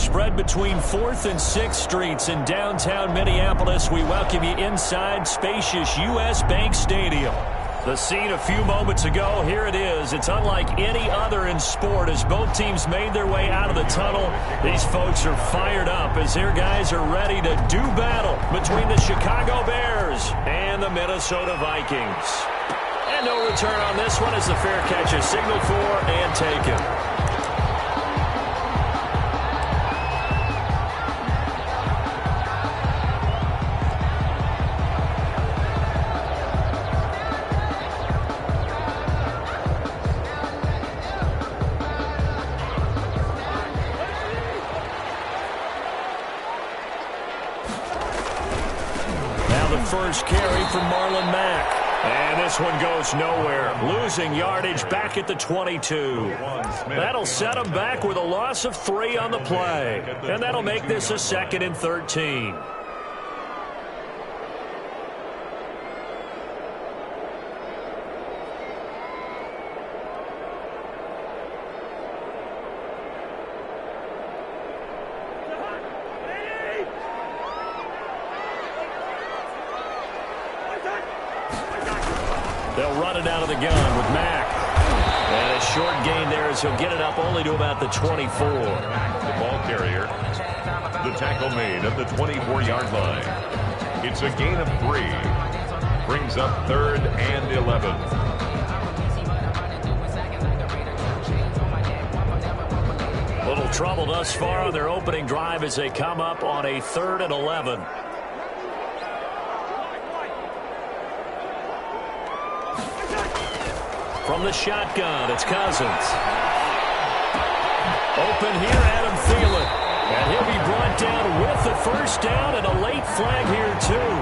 Spread between 4th and 6th Streets in downtown Minneapolis. We welcome you inside spacious U.S. Bank Stadium. The scene a few moments ago, here it is. It's unlike any other in sport as both teams made their way out of the tunnel. These folks are fired up as their guys are ready to do battle between the Chicago Bears and the Minnesota Vikings. And no return on this one as the fair catch is signaled for and taken. First carry from Marlon Mack. And this one goes nowhere. Losing yardage back at the 22. That'll set him back with a loss of 3 on the play. And that'll make this a 2nd and 13. They'll run it out of the gun with Mack. And a short gain there as he'll get it up only to about the 24. The ball carrier. The tackle made at the 24-yard line. It's a gain of 3. Brings up 3rd and 11. Little trouble thus far on their opening drive as they come up on a 3rd and 11. From the shotgun, it's Cousins. Open here, Adam Thielen. And he'll be brought down with the first down and a late flag here, too.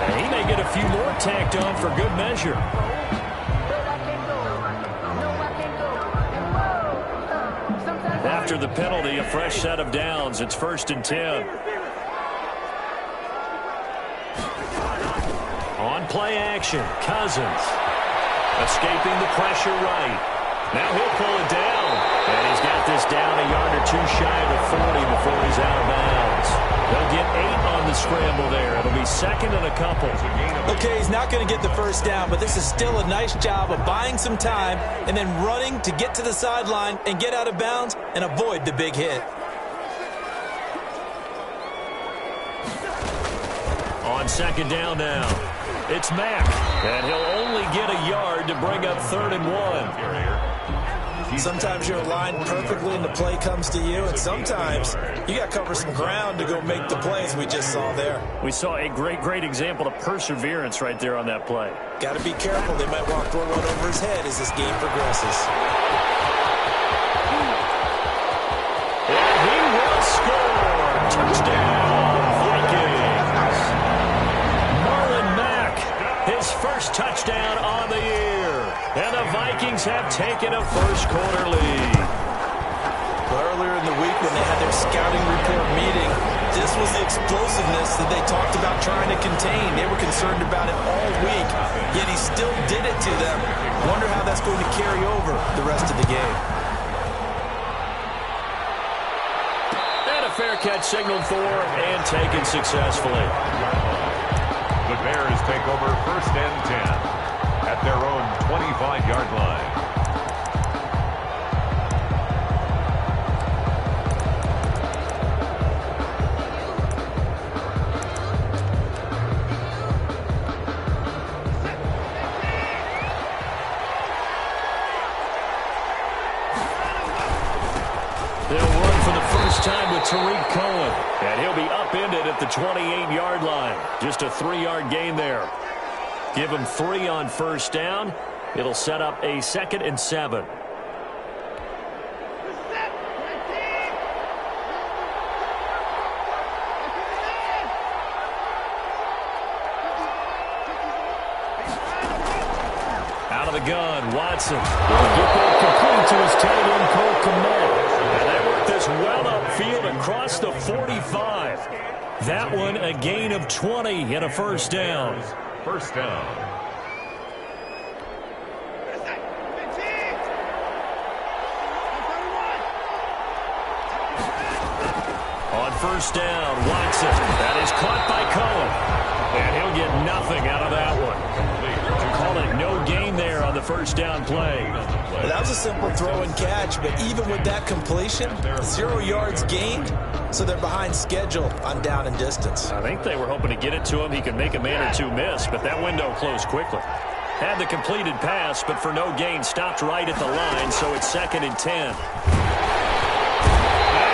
And he may get a few more tacked on for good measure. After the penalty, a fresh set of downs. It's 1st and 10. On play action, Cousins. Escaping the pressure right. Now he'll pull it down. And he's got this down a yard or 2 shy of the 40 before he's out of bounds. They'll get 8 on the scramble there. It'll be 2nd and a couple. Okay, he's not going to get the first down, but this is still a nice job of buying some time and then running to get to the sideline and get out of bounds and avoid the big hit. On 2nd down now. It's Mack, and he'll only get a yard to bring up 3rd and 1. Sometimes you're aligned perfectly and the play comes to you, and sometimes you got to cover some ground to go make the plays we just saw there. We saw a great example of perseverance right there on that play. Got to be careful. They might want to throw one over his head as this game progresses. And he will score. Touchdown, Vikings. His first touchdown on the year. And the Vikings have taken a first-quarter lead. Well, earlier in the week when they had their scouting report meeting, this was the explosiveness that they talked about trying to contain. They were concerned about it all week, yet he still did it to them. Wonder how that's going to carry over the rest of the game. And a fair catch signaled for and taken successfully. The Bears take over 1st and 10 at their own 25-yard line. They'll run for the first time with Tariq Cohen. And he'll be upended at the 28-yard line. Just a 3-yard gain there. Give him 3 on 1st down. It'll set up a 2nd and 7. Out of the gun, Watson will get that complete to his tight end, Cole Kmet. And they work this well upfield across the 45. That one a gain of 20 and a first down. First down. first down. Watson. That is caught by Cohen. And he'll get nothing out of that one. You call it no gain there on the first down play. Well, that was a simple throw and catch, but even with that completion, 0 yards gained, so they're behind schedule on down and distance. I think they were hoping to get it to him. He could make a man or two miss, but that window closed quickly. Had the completed pass, but for no gain, stopped right at the line, so it's 2nd and 10. And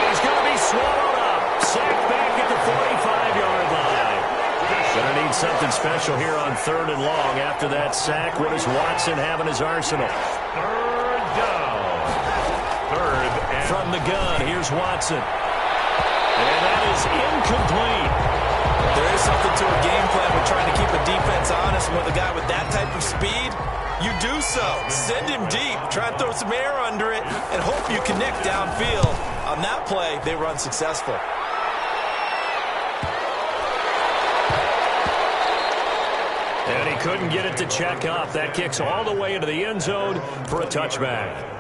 he's going to be swallowed up. Sacked back at the 45-yard line. Going to need something special here on 3rd and long. After that sack, what does Watson have in his arsenal? 3rd down. 3rd and... From the gun, here's Watson. And that is incomplete. There is something to a game plan with trying to keep a defense honest. With a guy with that type of speed, you do so. Send him deep, try and throw some air under it, and hope you connect downfield. On that play, they were unsuccessful. And he couldn't get it to check up. That kicks all the way into the end zone for a touchback.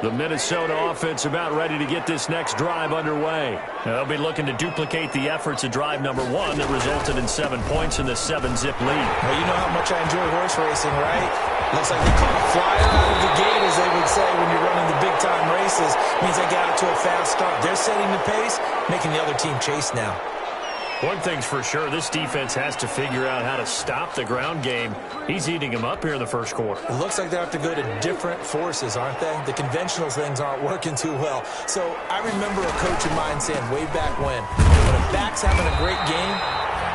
The Minnesota offense about ready to get this next drive underway. They'll be looking to duplicate the efforts of drive number 1 that resulted in 7 points in the 7-zip lead. Well, you know how much I enjoy horse racing, right? Looks like they caught a flyer out of the gate, as they would say when you're running the big-time races. Means they got it to a fast start. They're setting the pace, making the other team chase now. One thing's for sure, this defense has to figure out how to stop the ground game. He's eating them up here in the first quarter. It looks like they have to go to different forces, aren't they? The conventional things aren't working too well. So I remember a coach of mine saying way back when a back's having a great game,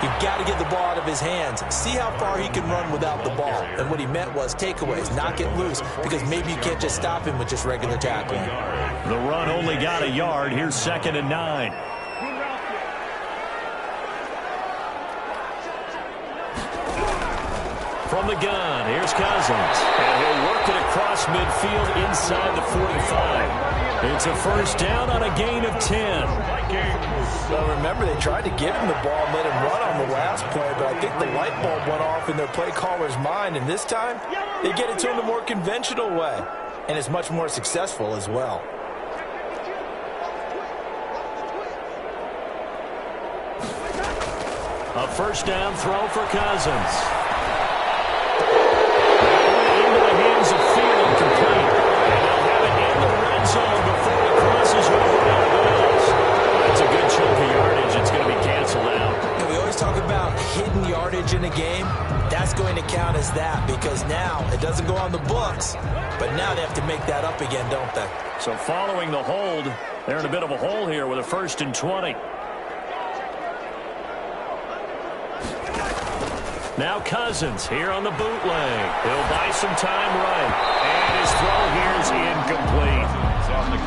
you've got to get the ball out of his hands. See how far he can run without the ball. And what he meant was takeaways, knock it loose, because maybe you can't just stop him with just regular tackling. The run only got a yard. Here's 2nd and 9. From the gun, here's Cousins. And he'll work it across midfield inside the 45. It's a first down on a gain of 10. Well, remember, they tried to give him the ball and let him run on the last play, but I think the light bulb went off in their play caller's mind, and this time they get it to him the more conventional way, and it's much more successful as well. A first down throw for Cousins. Hidden yardage in a game, that's going to count as that, because now it doesn't go on the books, but now they have to make that up again, don't they? So following the hold, they're in a bit of a hole here with a 1st and 20. Now Cousins here on the bootleg. He'll buy some time right, and his throw here is incomplete.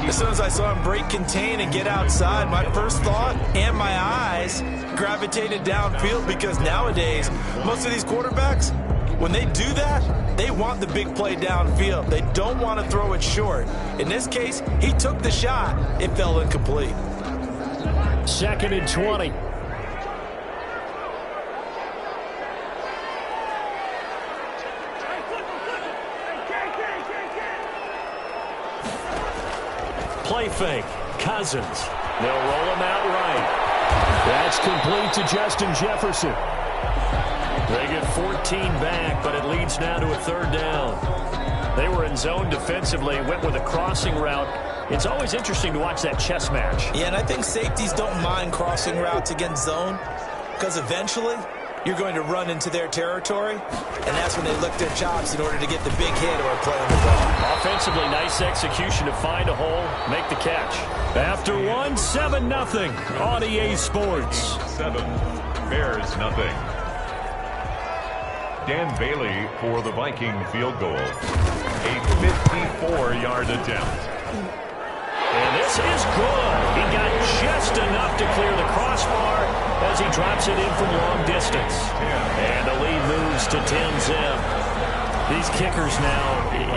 As soon as I saw him break contain and get outside, my first thought and my eyes gravitated downfield, because nowadays, most of these quarterbacks, when they do that, they want the big play downfield. They don't want to throw it short. In this case, he took the shot. It fell incomplete. 2nd and 20. Play fake. Cousins. They'll roll him out right. That's complete to Justin Jefferson. They get 14 back, but it leads now to a 3rd down. They were in zone defensively, went with a crossing route. It's always interesting to watch that chess match. Yeah, and I think safeties don't mind crossing routes against zone, because eventually you're going to run into their territory, and that's when they lick their chops in order to get the big hit or play on the ball. Offensively, nice execution to find a hole, make the catch. After 1, 7-0 on EA Sports. 7, Bears nothing. Dan Bailey for the Viking field goal. A 54-yard attempt. And this is good. He got just enough to clear the crossbar as he drops it in from long distance. And the lead moves to 10-zip. These kickers now,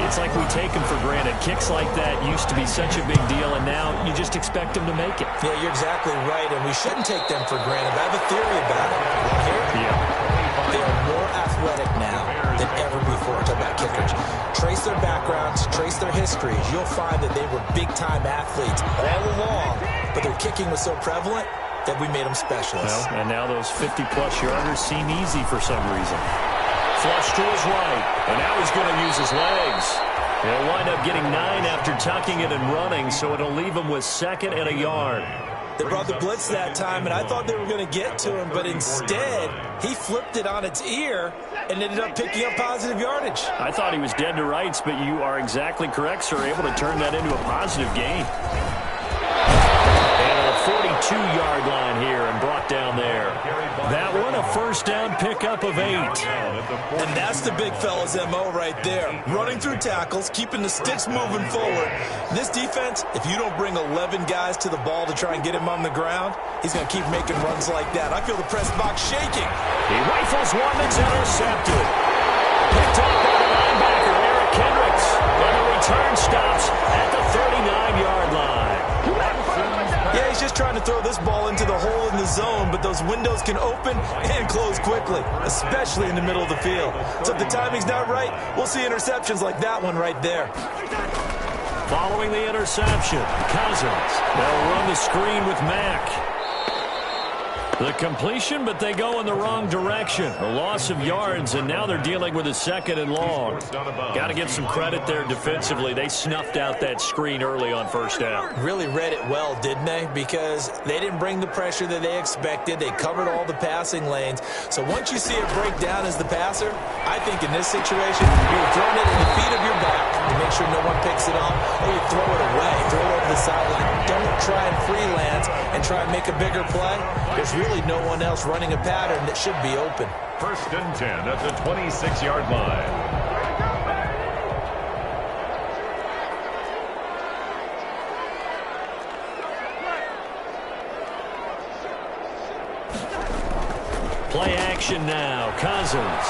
it's like we take them for granted. Kicks like that used to be such a big deal, and now you just expect them to make it. Yeah, you're exactly right, and we shouldn't take them for granted. I have a theory about it. Want to hear it? Yeah. There athletic now than ever before. Talk about kickers. Trace their backgrounds, trace their histories. You'll find that they were big-time athletes all along, but their kicking was so prevalent that we made them specialists. Well, and now those 50-plus yarders seem easy for some reason. Flush to his right, and now he's going to use his legs. He'll wind up getting 9 after tucking it and running, so it'll leave him with 2nd and a yard. They brought the blitz that time, and I thought they were going to get to him, but instead, he flipped it on its ear and ended up picking up positive yardage. I thought he was dead to rights, but you are exactly correct, sir, able to turn that into a positive gain. And a 42-yard line here and brought down there. That one, a first down pickup of 8. And that's the big fella's MO right there. Running through tackles, keeping the sticks moving forward. This defense, if you don't bring 11 guys to the ball to try and get him on the ground, he's going to keep making runs like that. I feel the press box shaking. He rifles one that's intercepted. Picked up by the linebacker, Eric Kendricks. And the return stops at the 39-yard line. Yeah, he's just trying to throw this ball into the hole in the zone, but those windows can open and close quickly, especially in the middle of the field. So if the timing's not right, we'll see interceptions like that one right there. Following the interception, Cousins. They'll run the screen with Mack. The completion, but they go in the wrong direction. A loss of yards, and now they're dealing with a 2nd and long. Got to give some credit there defensively. They snuffed out that screen early on first down. Really read it well, didn't they? Because they didn't bring the pressure that they expected. They covered all the passing lanes. So once you see it break down as the passer, I think in this situation, you're throwing it in the feet of your back to make sure no one picks it off, or you throw it away, throw it over the sideline. Don't try and freelance and try and make a bigger play. There's really no one else running a pattern that should be open. 1st and 10 at the 26-yard line. Play action now. Cousins.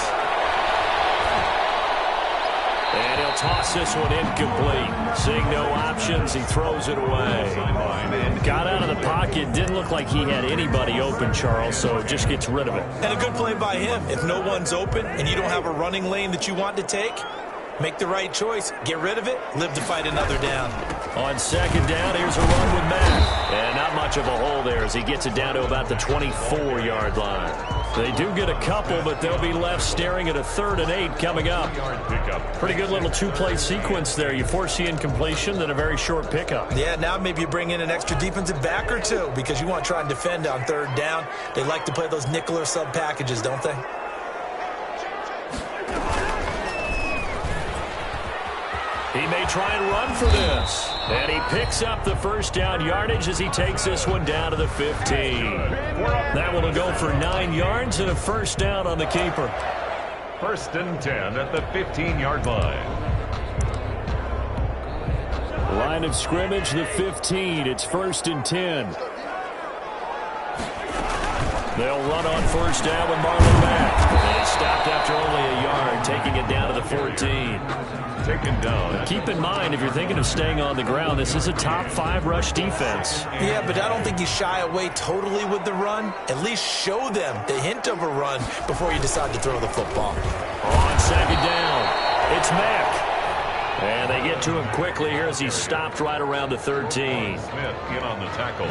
And he'll toss this one incomplete. Seeing no options, he throws it away. Got out of the pocket. Didn't look like he had anybody open, Charles, so just gets rid of it. And a good play by him. If no one's open and you don't have a running lane that you want to take, make the right choice. Get rid of it. Live to fight another down. On 2nd down, here's a run with Mack. And not much of a hole there as he gets it down to about the 24-yard line. They do get a couple, but they'll be left staring at a 3rd and 8 coming up. Pretty good little 2-play sequence there. You force the incompletion, then a very short pickup. Yeah, now maybe you bring in an extra defensive back or two because you want to try and defend on 3rd down. They like to play those nickel or sub packages, don't they? He may try and run for this. And he picks up the first down yardage as he takes this one down to the 15. That one will go for 9 yards and a first down on the keeper. 1st and 10 at the 15-yard line. Line of scrimmage, the 15. It's 1st and 10. They'll run on first down with Marlon Mack. And he stopped after only a yard, taking it down to the 14. Taken down. Keep in mind, if you're thinking of staying on the ground, this is a top 5 rush defense. Yeah, but I don't think you shy away totally with the run. At least show them the hint of a run before you decide to throw the football. On 2nd down, it's Mack. And they get to him quickly here as he's stopped right around the 13. Smith in on the tackle.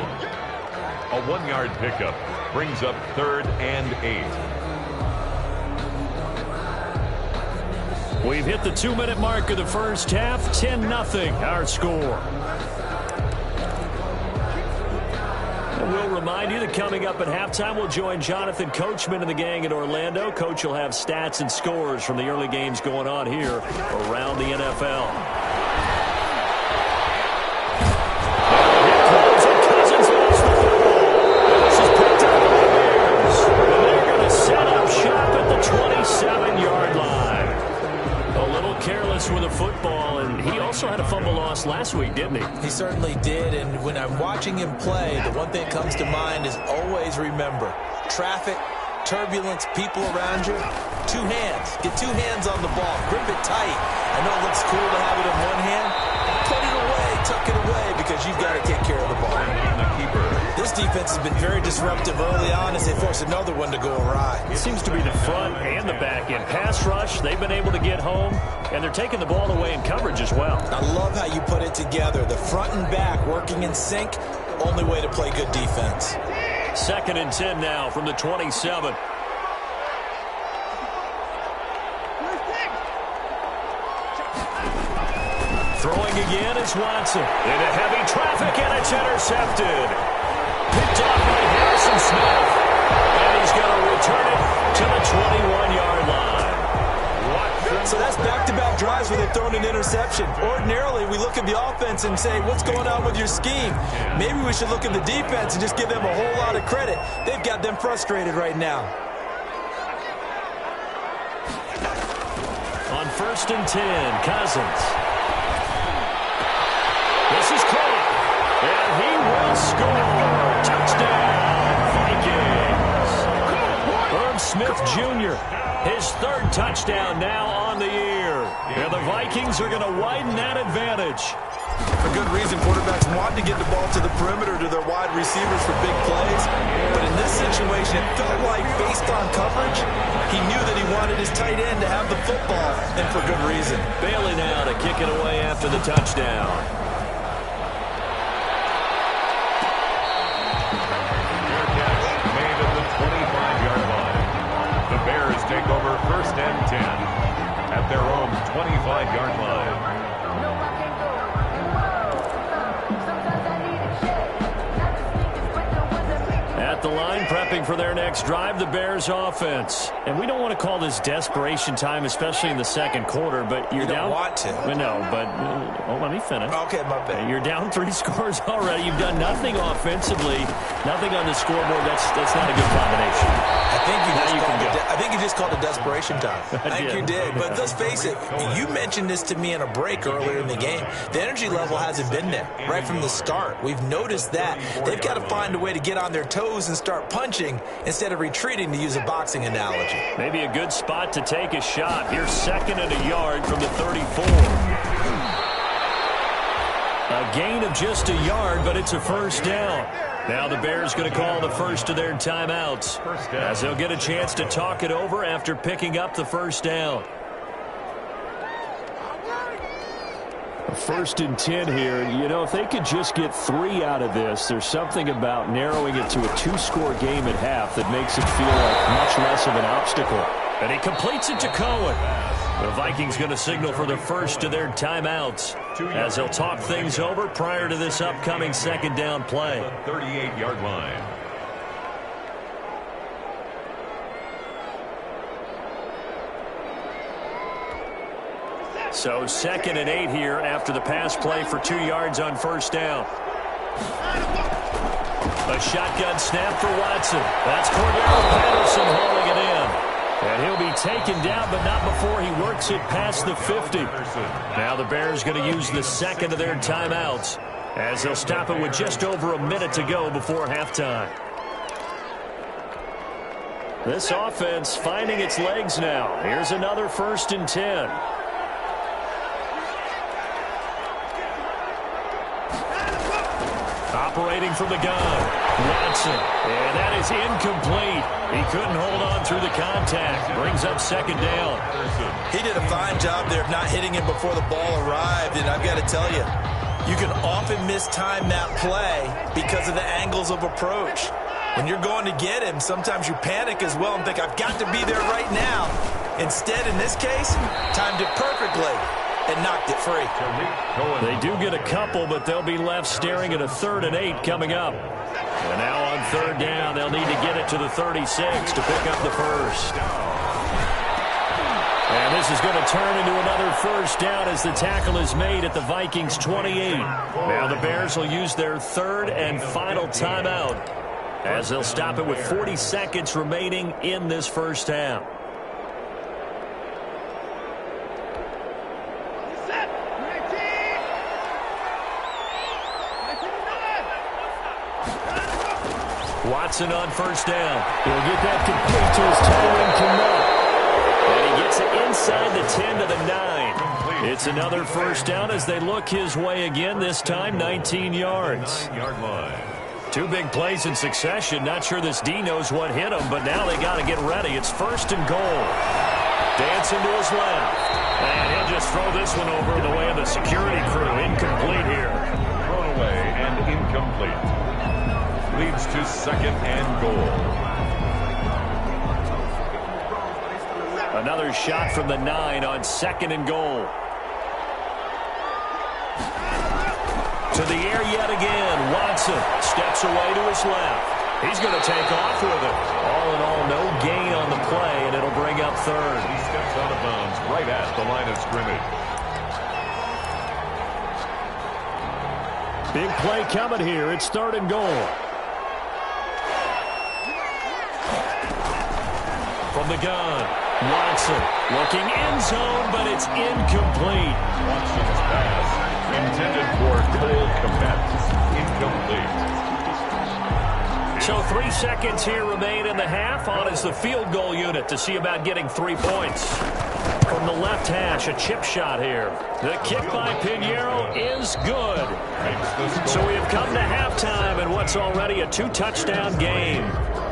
A 1-yard pickup brings up 3rd and 8. We've hit the 2-minute mark of the first half. 10-0 our score. And we'll remind you that coming up at halftime, we'll join Jonathan Coachman and the gang in Orlando. Coach will have stats and scores from the early games going on here around the NFL. With a football, and he also had a fumble loss last week, didn't he? He certainly did, and when I'm watching him play, the one thing that comes to mind is always remember, traffic, turbulence, people around you, 2 hands. Get 2 hands on the ball. Grip it tight. I know it looks cool to have it in one hand. Put it away, tuck it away, because you've got to take care of the ball. This defense has been very disruptive early on as they force another one to go awry. It seems to be the front and the back end. Pass rush, they've been able to get home, and they're taking the ball away in coverage as well. I love how you put it together. The front and back working in sync, only way to play good defense. 2nd and 10 now from the 27. Throwing again is Watson. Into heavy traffic, and it's intercepted. Picked off by Harrison Smith. And he's going to return it to the 21-yard line. So that's back-to-back drives where they've thrown an interception. Ordinarily, we look at the offense and say, what's going on with your scheme? Maybe we should look at the defense and just give them a whole lot of credit. They've got them frustrated right now. On 1st and 10, Cousins. This is caught, and he will score. Touchdown, Vikings. Herb Smith Jr., his 3rd touchdown now on the year. And the Vikings are going to widen that advantage. For good reason, quarterbacks want to get the ball to the perimeter to their wide receivers for big plays. But in this situation, it felt like based on coverage, he knew that he wanted his tight end to have the football, and for good reason. Bailey now to kick it away after the touchdown. Take over 1st and 10 at their own 25-yard line. At the line, prepping for their next drive, the Bears offense. And we don't want to call this desperation time, especially in the 2nd quarter, but you're down. You don't want to. No, but let me finish. Okay, my bad. You're down 3 scores already. You've done nothing offensively, nothing on the scoreboard. That's not a good combination. I think you just called it desperation time. I think you did. But let's face it, you mentioned this to me in a break earlier in the game. The energy level hasn't been there right from the start. We've noticed that. They've got to find a way to get on their toes and start punching instead of retreating, to use a boxing analogy. Maybe a good spot to take a shot. Here's 2nd and a yard from the 34. A gain of just a yard, but it's a 1st down. Now the Bears going to call the first of their timeouts as they'll get a chance to talk it over after picking up the 1st down. 1st and 10 here. You know, if they could just get 3 out of this, there's something about narrowing it to a 2-score game at half that makes it feel like much less of an obstacle. And he completes it to Cohen. The Vikings going to signal for the first of their timeouts as they'll talk things over prior to this upcoming 2nd down play. 38-yard line. So 2nd and 8 here after the pass play for 2 yards on 1st down. A shotgun snap for Watson. That's Cordero Patterson hauling it in. And he'll be taken down, but not before he works it past the 50. Now the Bears going to use the 2nd of their timeouts as they'll stop it with just over a minute to go before halftime. This offense finding its legs now. Here's another 1st and 10. Operating from the gun. Watson, and that is incomplete. He couldn't hold on through the contact. Brings up 2nd down. He did a fine job there of not hitting him before the ball arrived, and I've got to tell you, you can often mistime that play because of the angles of approach. When you're going to get him, sometimes you panic as well and think, I've got to be there right now. Instead, in this case, timed it perfectly and knocked it free. They do get a couple, but they'll be left staring at a 3rd and 8 coming up. And now on 3rd down, they'll need to get it to the 36 to pick up the first. And this is going to turn into another 1st down as the tackle is made at the Vikings 28. Now the Bears will use their 3rd and final timeout as they'll stop it with 40 seconds remaining in this 1st half. Watson on 1st down. He'll get that complete to his tight end, Kmet. And he gets it inside the 10 to the 9. It's another 1st down as they look his way again, this time 19 yards. 9-yard line. Two big plays in succession. Not sure this D knows what hit him, but now they got to get ready. It's 1st and goal. Dancing to his left. And he'll just throw this one over the way of the security crew. Incomplete here. Thrown away and incomplete. Leads to 2nd and goal. Another shot from the 9 on 2nd and goal. To the air yet again. Watson steps away to his left. He's going to take off with it. All in all, no gain on the play, and it'll bring up 3rd. He steps out of bounds right at the line of scrimmage. Big play coming here. It's 3rd and goal. From the gun, Watson looking end zone, but it's incomplete. Watson's pass intended for Cole Kmet. Incomplete. So 3 seconds here remain in the half. On is the field goal unit to see about getting 3 points. From the left hash, a chip shot here. The kick by Pinheiro is good. So we have come to halftime in what's already a 2-touchdown game.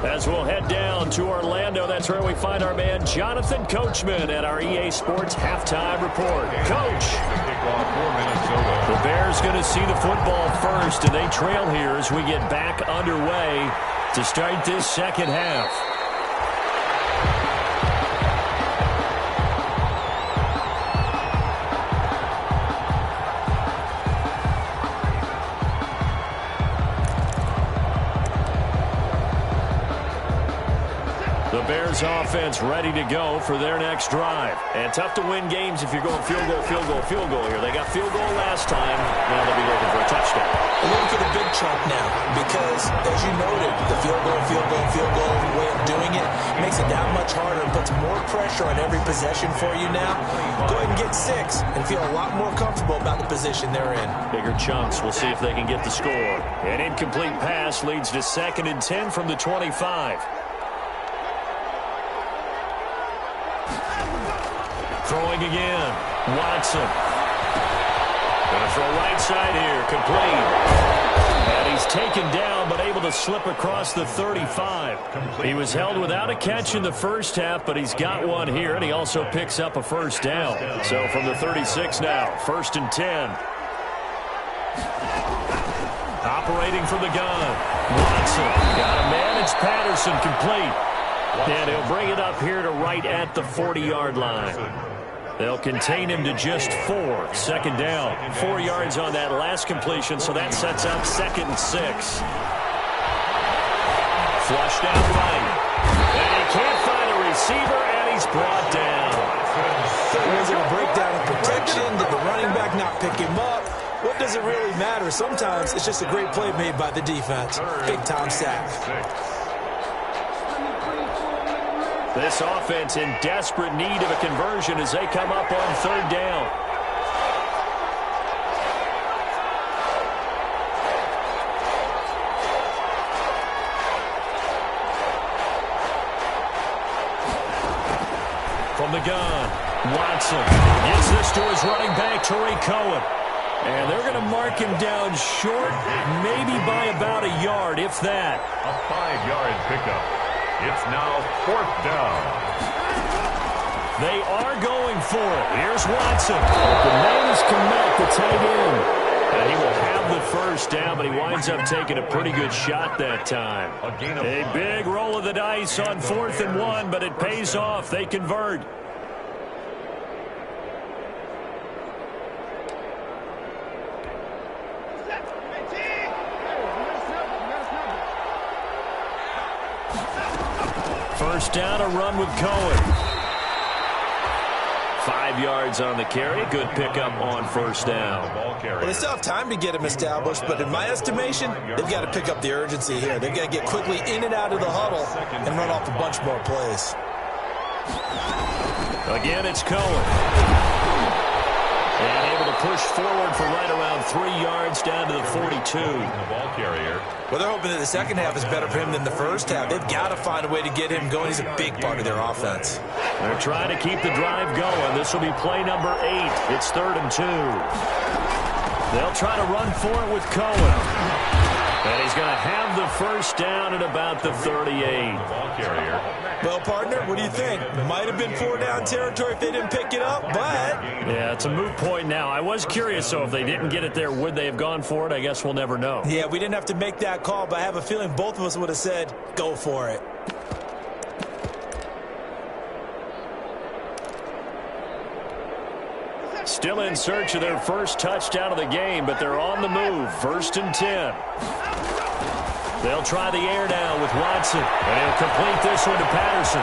As we'll head down to Orlando, that's where we find our man Jonathan Coachman at our EA Sports Halftime Report. Coach, the Bears going to see the football first, and they trail here as we get back underway to start this 2nd half. The Bears offense ready to go for their next drive. And tough to win games if you're going field goal, field goal, field goal here. They got field goal last time. Now they'll be looking for a touchdown. They're looking for the big chunk now because, as you noted, the field goal way of doing it makes it that much harder and puts more pressure on every possession for you now. Go ahead and get 6 and feel a lot more comfortable about the position they're in. Bigger chunks. We'll see if they can get the score. An incomplete pass leads to 2nd and 10 from the 25. Throwing again. Watson. Going to throw right side here. Complete. And he's taken down, but able to slip across the 35. He was held without a catch in the first half, but he's got one here, and he also picks up a 1st down. So from the 36 now, 1st and 10. Operating from the gun. Watson. Got to manage Patterson. Complete. And he'll bring it up here to right at the 40-yard line. They'll contain him to just 4. 2nd down. 4 yards on that last completion, so that sets up 2nd and 6. Flushed out right. And he can't find a receiver, and he's brought down. Was it a breakdown in protection? Did the running back not pick him up? What does it really matter? Sometimes it's just a great play made by the defense. Big-time sack. This offense in desperate need of a conversion as they come up on 3rd down. From the gun, Watson gets this to his running back, Tariq Cohen. And they're going to mark him down short, maybe by about a yard, if that. A 5-yard pickup. It's now 4th down. They are going for it. Here's Watson. The man is Kmet, the tight end. And he will have the 1st down, but he winds up taking a pretty good shot that time. A big roll of the dice on 4th and 1, but it pays off. They convert. First down, a run with Cohen. 5 yards on the carry. Good pickup on 1st down. Well, they still have time to get him established, but in my estimation, they've got to pick up the urgency here. They've got to get quickly in and out of the huddle and run off a bunch more plays. Again, it's Cohen. And able to push forward for right around 3 yards down to the 42. Well, they're hoping that the 2nd half is better for him than the 1st half. They've got to find a way to get him going. He's a big part of their offense. They're trying to keep the drive going. This will be play number 8. It's 3rd and 2. They'll try to run for it with Cohen. And he's going to have the first down at about the 38. Ball carrier. Well, partner, what do you think? Might have been 4-down territory if they didn't pick it up, but... Yeah, it's a moot point now. I was curious, so if they didn't get it there, would they have gone for it? I guess we'll never know. Yeah, we didn't have to make that call, but I have a feeling both of us would have said, go for it. Still in search of their first touchdown of the game, but they're on the move. 1st and 10. They'll try the air now with Watson, and he'll complete this one to Patterson.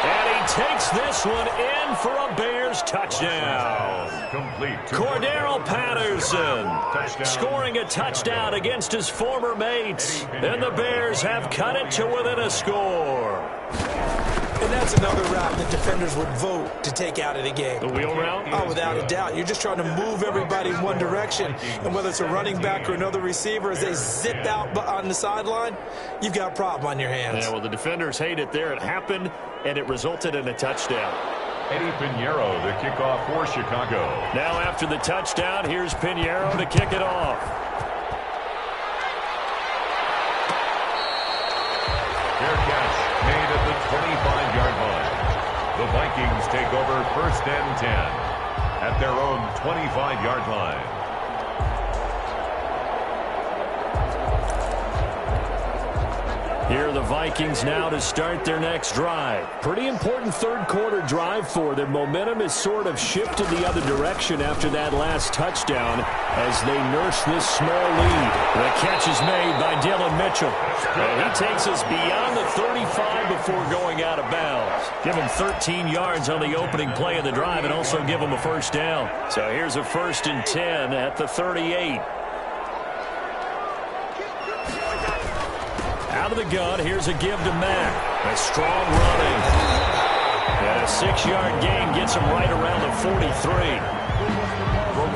And he takes this one in for a Bears touchdown. Complete. Cordero Patterson scoring a touchdown against his former mates, and the Bears have cut it to within a score. And that's another route that defenders would vote to take out of the game. The wheel route? Oh, without a doubt. You're just trying to move everybody in one direction. And whether it's a running back or another receiver, as they zip out on the sideline, you've got a problem on your hands. Yeah, well, the defenders hate it there. It happened, and it resulted in a touchdown. Eddie Pinheiro, the kickoff for Chicago. Now after the touchdown, here's Pinheiro to kick it off. Fair catch made at the 25-yard line. The Vikings take over 1st and 10 at their own 25-yard line. Here are the Vikings now to start their next drive. Pretty important third-quarter drive for them. Momentum has sort of shifted the other direction after that last touchdown as they nurse this small lead. The catch is made by Dillon Mitchell. And he takes us beyond the 35 before going out of bounds. Give him 13 yards on the opening play of the drive and also give him a first down. So here's a 1st and 10 at the 38. Out of the gun, here's a give to Mack. A strong running. And a 6-yard gain gets him right around the 43.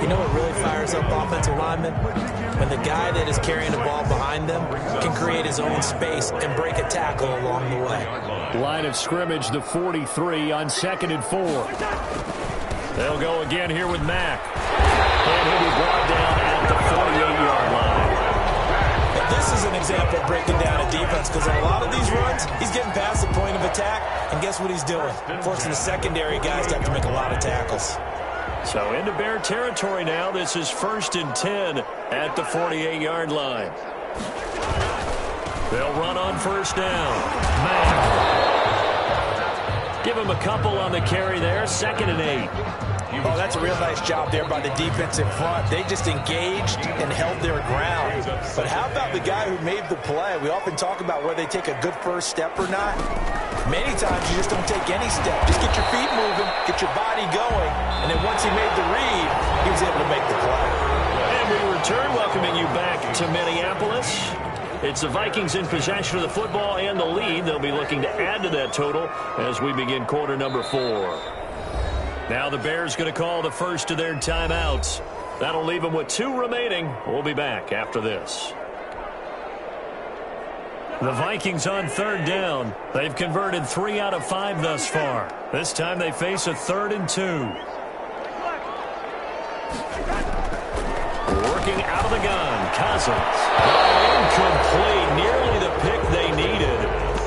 You know what really fires up offensive linemen? When the guy that is carrying the ball behind them can create his own space and break a tackle along the way. Line of scrimmage, the 43 on 2nd and 4. They'll go again here with Mack. And he'll be brought down at the 48-yard line. This is an example of breaking down a defense because on a lot of these runs, he's getting past the point of attack, and guess what he's doing? Forcing the secondary guys to have to make a lot of tackles. So into Bear territory now. This is 1st and 10 at the 48-yard line. They'll run on 1st down. Mack. Give him a couple on the carry there. 2nd and 8. Oh, that's a real nice job there by the defense in front. They just engaged and held their ground. But how about the guy who made the play? We often talk about whether they take a good first step or not. Many times you just don't take any step. Just get your feet moving, get your body going, and then once he made the read, he was able to make the play. And we return, welcoming you back to Minneapolis. It's the Vikings in possession of the football and the lead. They'll be looking to add to that total as we begin quarter number 4. Now the Bears going to call the first of their timeouts. That'll leave them with 2 remaining. We'll be back after this. The Vikings on 3rd down. They've converted 3 out of 5 thus far. This time they face a 3rd and 2. Working out of the gun, Cousins. Incomplete, nearly the pick they needed.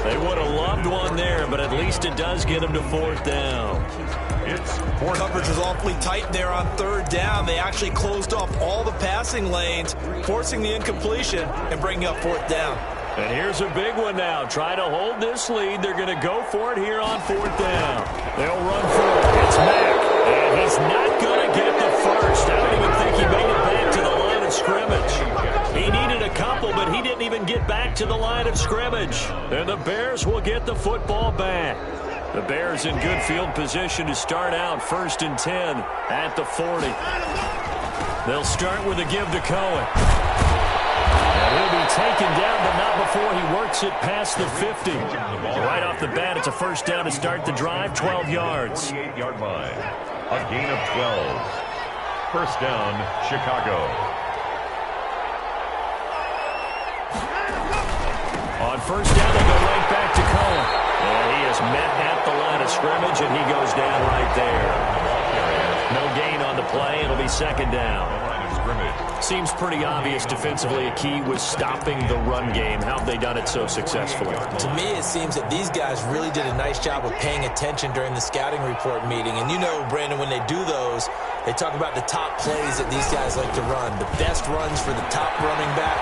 They would have loved one there, but at least it does get them to 4th down. Coverage was awfully tight there on 3rd down. They actually closed off all the passing lanes, forcing the incompletion and bringing up 4th down. And here's a big one now. Try to hold this lead. They're going to go for it here on 4th down. They'll run for it. It's Mack. And he's not going to get the first. I don't even think he made it back to the line of scrimmage. He needed a couple, but he didn't even get back to the line of scrimmage. And the Bears will get the football back. The Bears in good field position to start out 1st and 10 at the 40. They'll start with a give to Cohen. And he'll be taken down, but not before he works it past the 50. Right off the bat, it's a 1st down to start the drive, 12 yards. 48-yard line. A gain of 12. 1st down, Chicago. On 1st down, they go right back to Cohen. And he is met at the line of scrimmage, and he goes down right there. No gain on the play. It'll be 2nd down. scrimmage. Seems pretty obvious defensively a key was stopping the run game. How have they done it so successfully? To me, it seems that these guys really did a nice job of paying attention during the scouting report meeting. And you know, Brandon, when they do those, they talk about the top plays that these guys like to run. The best runs for the top running back,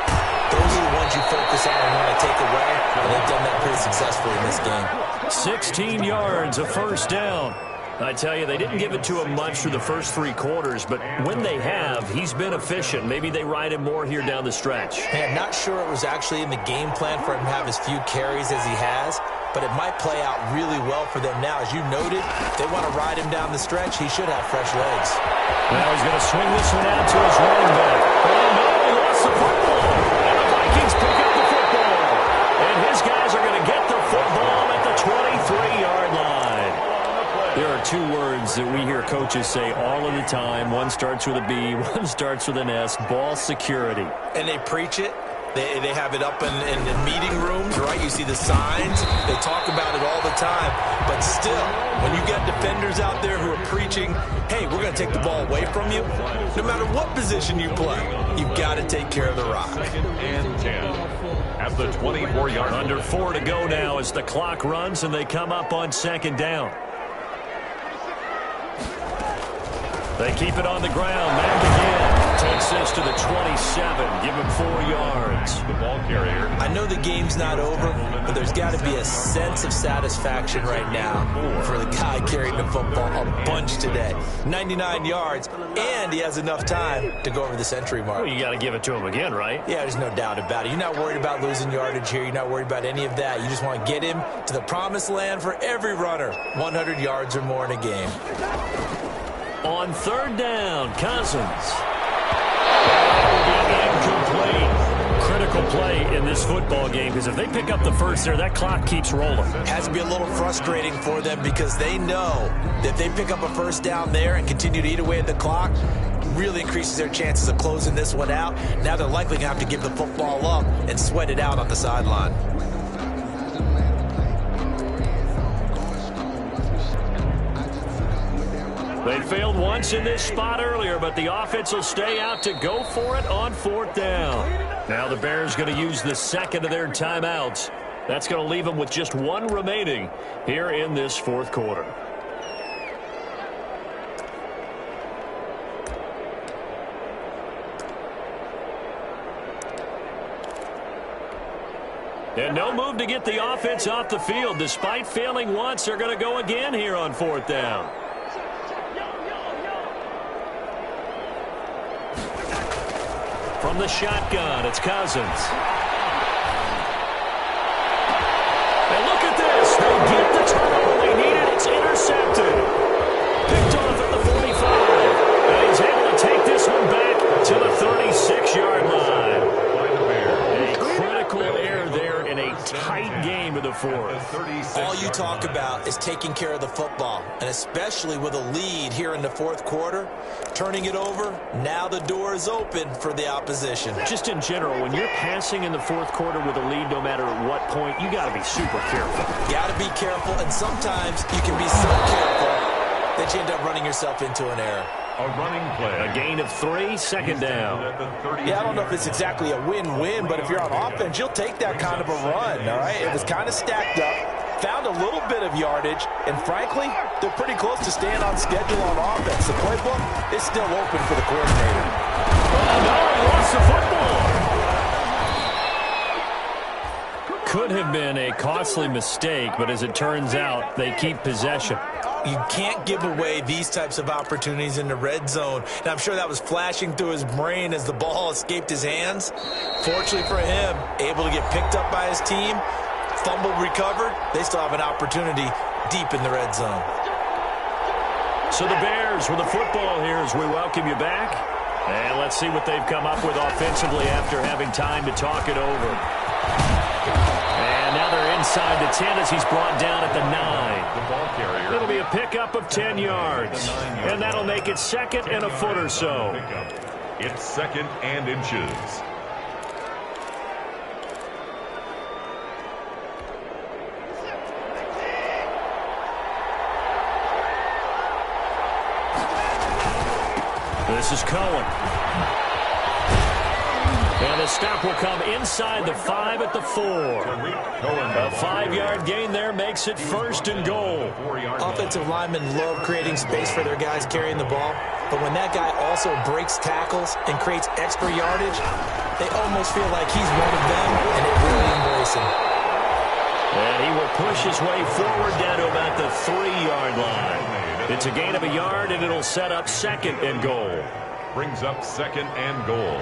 those are the ones you focus on and want to take away. And they've done that pretty successfully in this game. 16 yards, a first down. I tell you, they didn't give it to him much through the first 3 quarters, but when they have, he's been efficient. Maybe they ride him more here down the stretch. Hey, I'm not sure it was actually in the game plan for him to have as few carries as he has, but it might play out really well for them now. As you noted, if they want to ride him down the stretch, he should have fresh legs. Now he's going to swing this one out to his running back. Oh, no, he lost the football. And the Vikings pick up the football. And his guys are going to get the football at the 23-yard line. There are 2 words that we hear coaches say all of the time. One starts with a B, one starts with an S, ball security. And they preach it. They have it up in the meeting rooms, right? You see the signs. They talk about it all the time. But still, when you got defenders out there who are preaching, hey, we're going to take the ball away from you, no matter what position you play, you've got to take care of the rock. 2nd and 10 at the 24-yard line. Under 4 to go now as the clock runs and they come up on 2nd down. They keep it on the ground. Mack again takes this to the 27. Give him 4 yards. The ball carrier. I know the game's not over, but there's got to be a sense of satisfaction right now for the guy carrying the football a bunch today. 99 yards, and he has enough time to go over the century mark. Well, you got to give it to him again, right? Yeah, there's no doubt about it. You're not worried about losing yardage here. You're not worried about any of that. You just want to get him to the promised land for every runner. 100 yards or more in a game. On 3rd down, Cousins. Incomplete. Critical play in this football game because if they pick up the first there, that clock keeps rolling. Has to be a little frustrating for them because they know that if they pick up a first down there and continue to eat away at the clock, really increases their chances of closing this one out. Now they're likely going to have to give the football up and sweat it out on the sideline. They failed once in this spot earlier, but the offense will stay out to go for it on 4th down. Now the Bears going to use the 2nd of their timeouts. That's going to leave them with just 1 remaining here in this 4th quarter. And no move to get the offense off the field. Despite failing once, they're going to go again here on 4th down. From the shotgun, it's Cousins. And look at this. They get the turnover they needed. It's intercepted. Picked off at the 45. And he's able to take this one back to the 36-yard line. A critical error there in a tight game to the 4th. All you talk about is taking care of the football, and especially with a lead here in the 4th quarter. Turning it over, now the door is open for the opposition. Just in general, when you're passing in the 4th quarter with a lead, no matter at what point, you got to be super careful. Got to be careful, and sometimes you can be so careful that you end up running yourself into an error. A running play. A gain of 3, 2nd down. Yeah, I don't know if it's exactly a win-win, but if you're on offense, you'll take that kind of a run, all right? It was kind of stacked up, found a little bit of yardage, and frankly, they're pretty close to staying on schedule on offense. The playbook is still open for the coordinator. Oh, no, he lost the football. Could have been a costly mistake, but as it turns out, they keep possession. You can't give away these types of opportunities in the red zone. And I'm sure that was flashing through his brain as the ball escaped his hands. Fortunately for him, able to get picked up by his team, fumble recovered. They still have an opportunity deep in the red zone. So the Bears with the football here as we welcome you back. And let's see what they've come up with offensively after having time to talk it over. And now they're inside the 10 as he's brought down at the 9. The ball carrier. It'll be a pickup of 10 yards. And that'll make it 2nd and a foot or so. It's 2nd and inches. This is Cohen. And the stop will come inside the 5 at the 4. A 5-yard gain there makes it 1st and goal. Offensive linemen love creating space for their guys carrying the ball, but when that guy also breaks tackles and creates extra yardage, they almost feel like he's one of them, and they really embrace him. And he will push his way forward down to about the 3-yard line. It's a gain of a yard, and it'll set up 2nd and goal. Brings up 2nd and goal.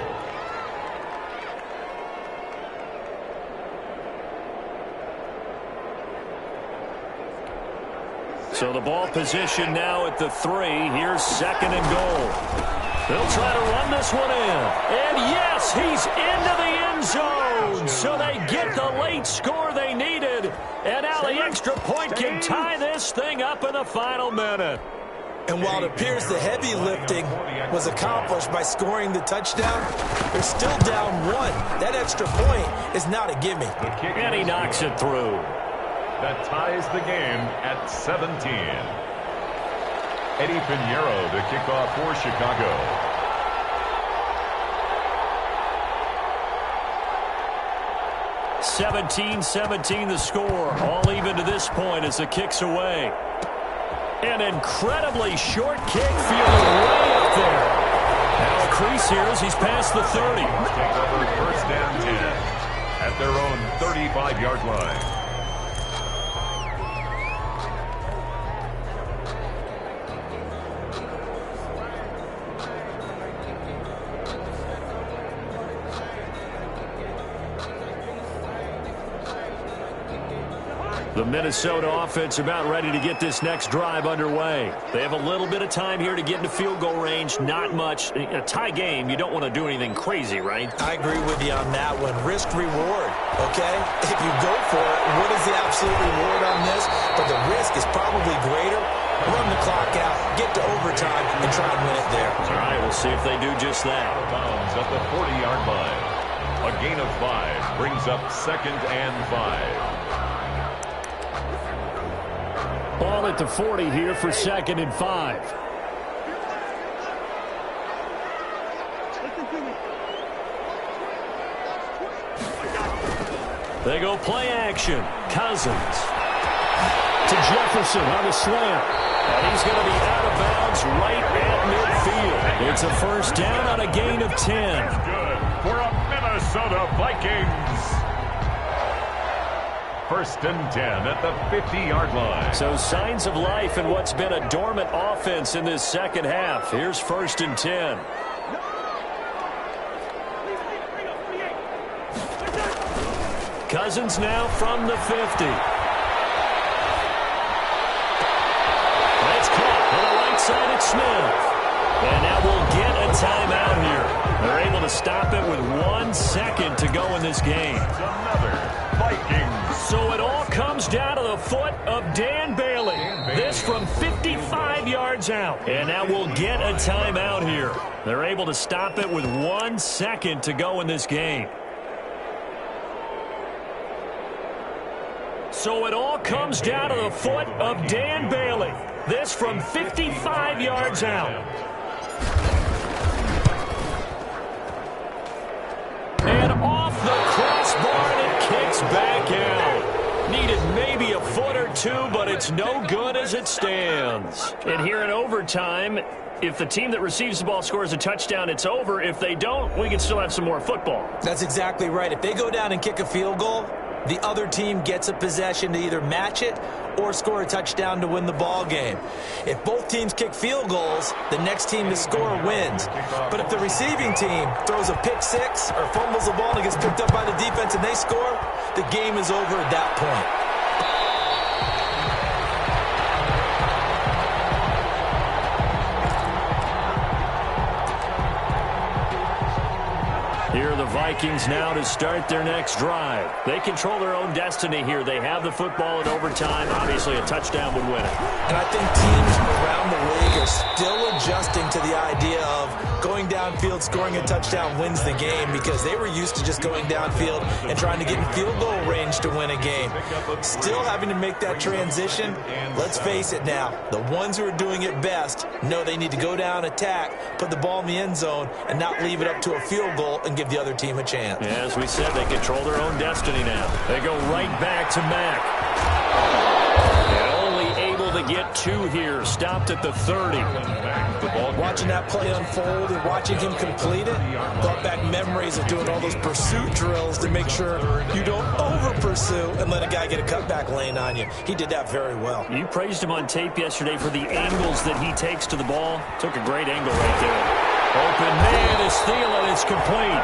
So the ball position now at the 3. Here's 2nd and goal. They'll try to run this one in. And yes, he's into the end zone. So they get the late score they needed. And now the extra point can tie this thing up in the final minute. And while it appears the heavy lifting was accomplished by scoring the touchdown, they're still down 1. That extra point is not a gimme. And he knocks it through. That ties the game at 17. Eddie Pinheiro to kick off for Chicago. (17-17) the score. All even to this point as the kick's away. An incredibly short kick, fielded way up there. Now a crease here as he's past the 30. Take over 1st and 10 at their own 35-yard line. The Minnesota offense about ready to get this next drive underway. They have a little bit of time here to get into field goal range. Not much. A tie game, you don't want to do anything crazy, right? I agree with you on that one. Risk reward, okay? If you go for it, what is the absolute reward on this? But the risk is probably greater. Run the clock out, get to overtime, and try and win it there. All right, we'll see if they do just that. Bounds at the 40-yard line. A gain of 5 brings up 2nd and 5. Ball at the 40 here for 2nd and 5. They go play action. Cousins to Jefferson on the slant. And he's going to be out of bounds right at midfield. It's a 1st down on a gain of 10. Good for a Minnesota Vikings. 1st and 10 at the 50-yard line. So signs of life in what's been a dormant offense in this second half. Here's 1st and 10. Cousins now from the 50. That's caught on the right side at Smith. And now we'll get a timeout here. They're able to stop it with 1 second to go in this game. Another Vikings. So it all comes down to the foot of Dan Bailey. This from 55 yards out. And now we'll get a timeout here. They're able to stop it with 1 second to go in this game. So it all comes down to the foot of Dan Bailey. This from 55 yards out. And off the crossbar, and it kicks back out. Needed maybe a foot or two, but it's no good as it stands. And here in overtime, if the team that receives the ball scores a touchdown, it's over. If they don't, we can still have some more football. That's exactly right. If they go down and kick a field goal, the other team gets a possession to either match it or score a touchdown to win the ball game. If both teams kick field goals, the next team to score wins. But if the receiving team throws a pick six or fumbles the ball and it gets picked up by the defense and they score, the game is over at that point. Here are the Vikings now to start their next drive. They control their own destiny here. They have the football in overtime. Obviously, a touchdown would win it. And I think teams around the league are still adjusting to the idea of going downfield, scoring a touchdown wins the game, because they were used to just going downfield and trying to get in field goal range to win a game. Still having to make that transition. Let's face it now. The ones who are doing it best know they need to go down, attack, put the ball in the end zone, and not leave it up to a field goal and give the other team a chance. Yeah, as we said, they control their own destiny now. They go right back to Mack. And only able to get 2 here. Stopped at the 30. Watching that play unfold and watching him complete it brought back memories of doing all those pursuit drills to make sure you don't over-pursue and let a guy get a cutback lane on you. He did that very well. You praised him on tape yesterday for the angles that he takes to the ball. Took a great angle right there. Open man is Thielen. It's complete.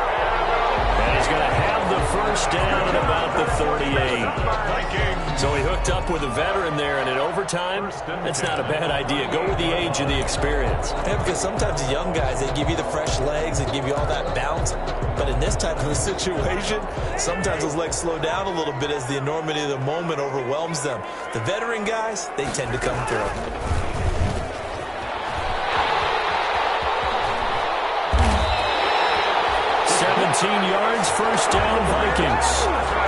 And he's going to have the first down at about the 38. So he hooked up with a veteran there, and in overtime, that's not a bad idea. Go with the age and the experience. Yeah, because sometimes the young guys, they give you the fresh legs and give you all that bounce. But in this type of a situation, sometimes those legs slow down a little bit as the enormity of the moment overwhelms them. The veteran guys, they tend to come through. 17 yards, first down, Vikings.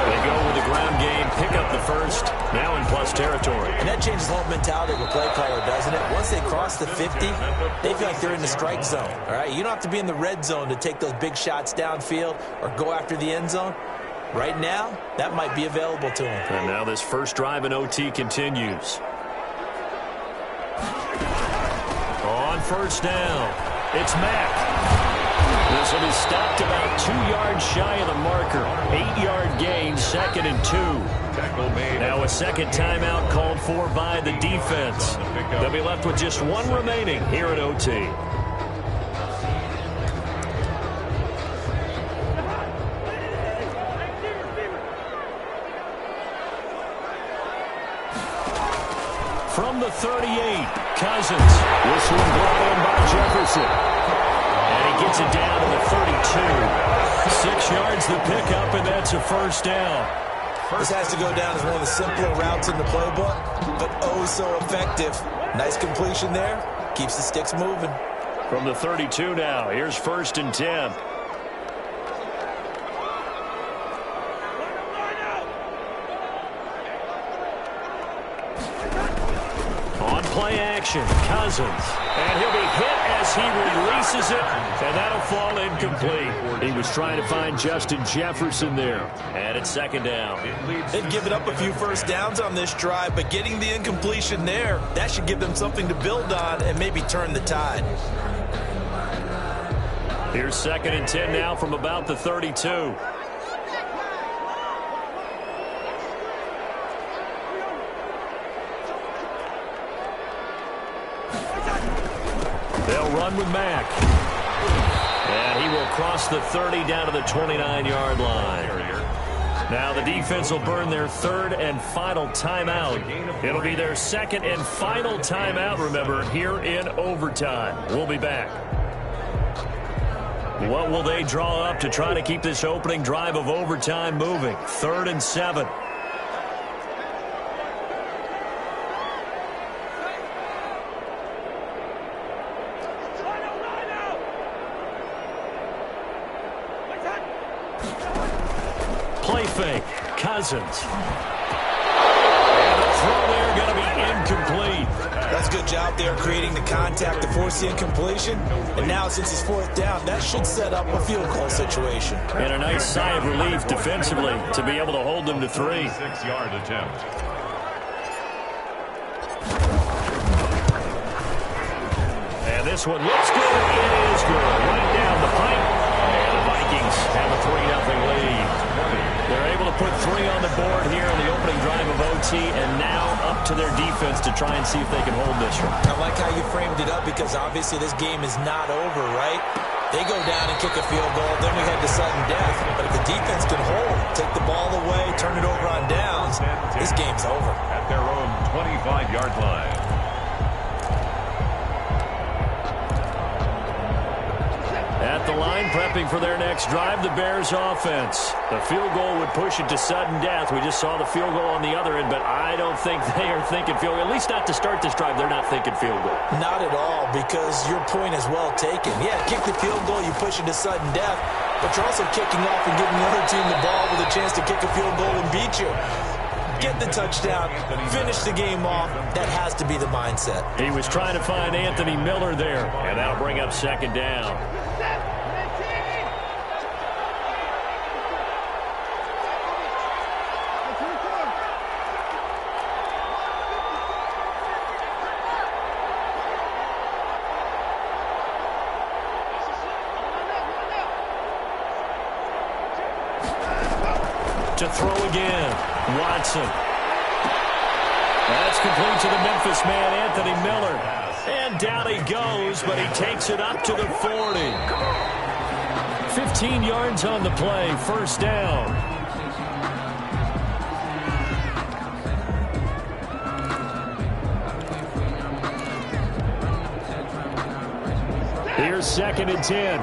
They go with the ground game, pick up the first, now in plus territory. And that changes the whole mentality of a play caller, doesn't it? Once they cross the 50, they feel like they're in the strike zone, all right? You don't have to be in the red zone to take those big shots downfield or go after the end zone. Right now, that might be available to them. And now this first drive in OT continues. On first down, it's Mack. This will be stopped about 2 yards shy of the marker. 8-yard gain, 2nd and 2. Now a second timeout called for by the defense. They'll be left with just 1 remaining here at OT. From the 38, Cousins. This one brought in by Jefferson. And he gets it down to the 32. 6 yards the pickup, and that's a first down. This has to go down as one of the simpler routes in the playbook, but oh so effective. Nice completion there. Keeps the sticks moving. From the 32 now, here's 1st and 10. On play action, Cousins. And he'll be hit as he releases it, and that'll fall incomplete. He was trying to find Justin Jefferson there. And it's 2nd down. They've given up a few first downs on this drive, but getting the incompletion there, that should give them something to build on and maybe turn the tide. Here's 2nd and 10 now from about the 32. They'll run with Mack. And he will cross the 30 down to the 29-yard line. Now the defense will burn their 3rd and final timeout. It'll be their 2nd and final timeout, remember, here in overtime. We'll be back. What will they draw up to try to keep this opening drive of overtime moving? 3rd and 7. Play fake, Cousins. And the throw there going to be incomplete. That's a good job there creating the contact to force the incompletion. And now since it's 4th down, that should set up a field goal situation. And a nice sigh of relief defensively to be able to hold them to 3. 6-yard attempt. And this one looks good. It is good. Right down the pipe. And the Vikings have a 3-0 lead. They're able to put 3 on the board here on the opening drive of OT, and now up to their defense to try and see if they can hold this one. I like how you framed it up because obviously this game is not over, right? They go down and kick a field goal, then we head to sudden death. But if the defense can hold, take the ball away, turn it over on downs, this game's over. At their own 25-yard line. At the line, prepping for their next drive, the Bears offense. The field goal would push it to sudden death. We just saw the field goal on the other end, but I don't think they are thinking field goal. At least not to start this drive. They're not thinking field goal. Not at all, because your point is well taken. Yeah, kick the field goal, you push it to sudden death, but you're also kicking off and giving the other team the ball with a chance to kick a field goal and beat you. Get the touchdown, finish the game off. That has to be the mindset. He was trying to find Anthony Miller there, and that'll bring up 2nd down. throw again. Watson. That's complete to the Memphis man, Anthony Miller. And down he goes, but he takes it up to the 40. 15 yards on the play, first down. Here's 2nd and 10.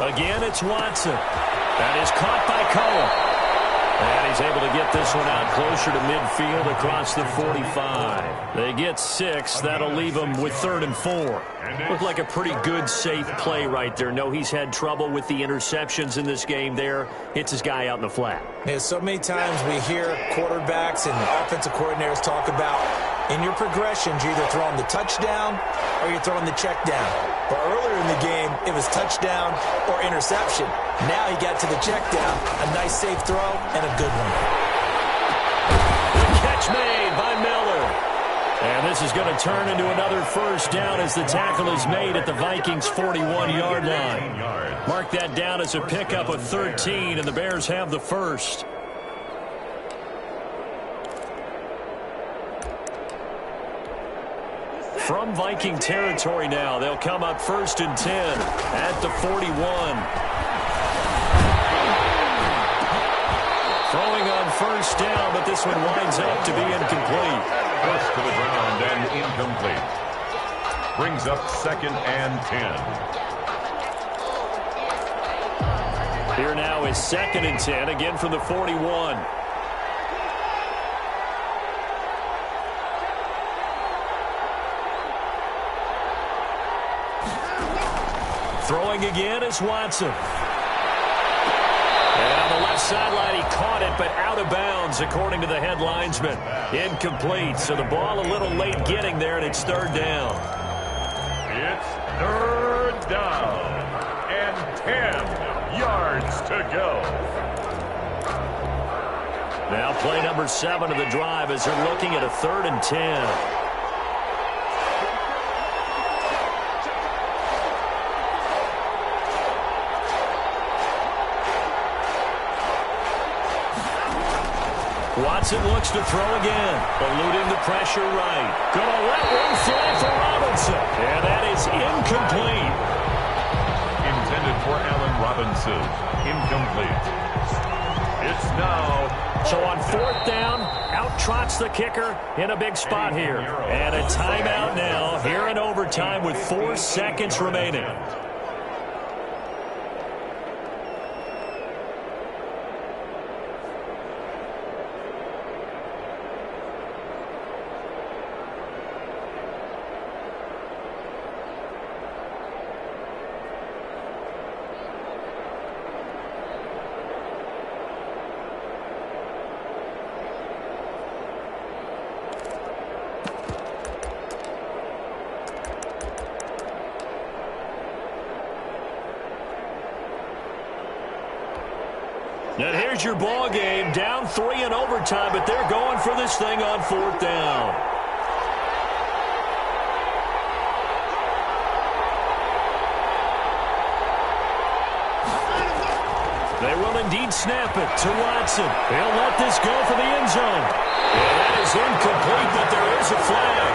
Again, it's Watson. That is caught by Cohen. And he's able to get this one out closer to midfield across the 45. They get 6. That'll leave them with 3rd and 4. Looked like a pretty good, safe play right there. No, he's had trouble with the interceptions in this game there. Hits his guy out in the flat. Yeah, so many times we hear quarterbacks and offensive coordinators talk about in your progressions, you're either throwing the touchdown or you're throwing the check down. But earlier in the game, it was touchdown or interception. Now he got to the check down. A nice safe throw and a good one. The catch made by Miller. And this is going to turn into another first down as the tackle is made at the Vikings' 41-yard line. Mark that down as a pickup of 13, and the Bears have the first. From Viking territory now, they'll come up 1st and 10 at the 41. Throwing on first down, but this one winds up to be incomplete. First to the ground and incomplete. Brings up 2nd and 10. Here now is 2nd and 10, again from the 41. Throwing again is Watson. And on the left sideline, he caught it, but out of bounds, according to the head linesman. Incomplete, so the ball a little late getting there, and it's 3rd down. It's 3rd down and 10 yards to go. Now play number 7 of the drive as they're looking at a 3rd and 10. Watson looks to throw again, eluding the pressure right. Gonna let one fly for Robinson, and that is incomplete. Intended for Allen Robinson. Incomplete. It's now. So on 4th down, out trots the kicker in a big spot here. And a timeout now here in overtime with 4 seconds remaining. And here's your ball game, down 3 in overtime, but they're going for this thing on 4th down. They will indeed snap it to Watson. He'll let this go for the end zone. And that is incomplete, but there is a flag.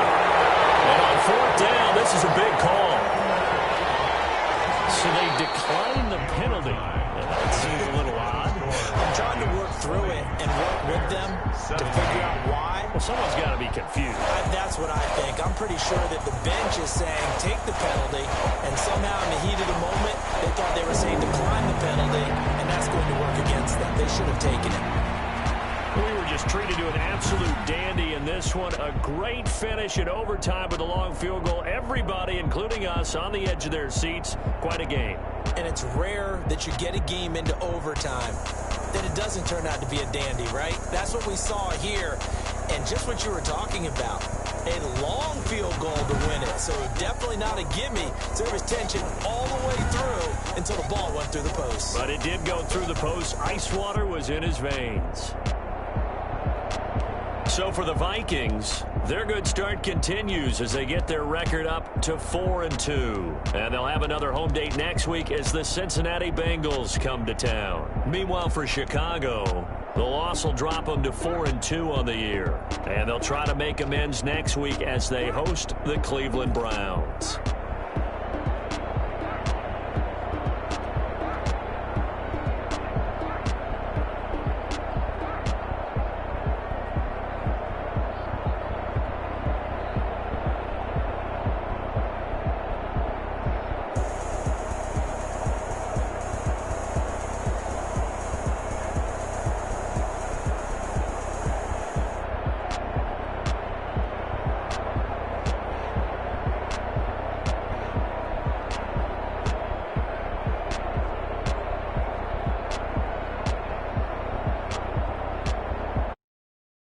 And on 4th down, this is a big call. So they decline the penalty. That seems a little odd. I'm trying to work through it and work with them to figure out why. Well, someone's got to be confused. That's what I think. I'm pretty sure that the bench is saying take the penalty, and somehow in the heat of the moment, they thought they were saying decline the penalty, and that's going to work against them. They should have taken it. We were just treated to an absolute dandy in this one. A great finish in overtime with a long field goal. Everybody, including us, on the edge of their seats. Quite a game. And it's rare that you get a game into overtime then it doesn't turn out to be a dandy, right? That's what we saw here. And just what you were talking about, a long field goal to win it. So definitely not a gimme. So there was tension all the way through until the ball went through the post. But it did go through the post. Ice water was in his veins. So for the Vikings, their good start continues as they get their record up to 4-2. And they'll have another home date next week as the Cincinnati Bengals come to town. Meanwhile, for Chicago, the loss will drop them to 4-2 on the year. And they'll try to make amends next week as they host the Cleveland Browns.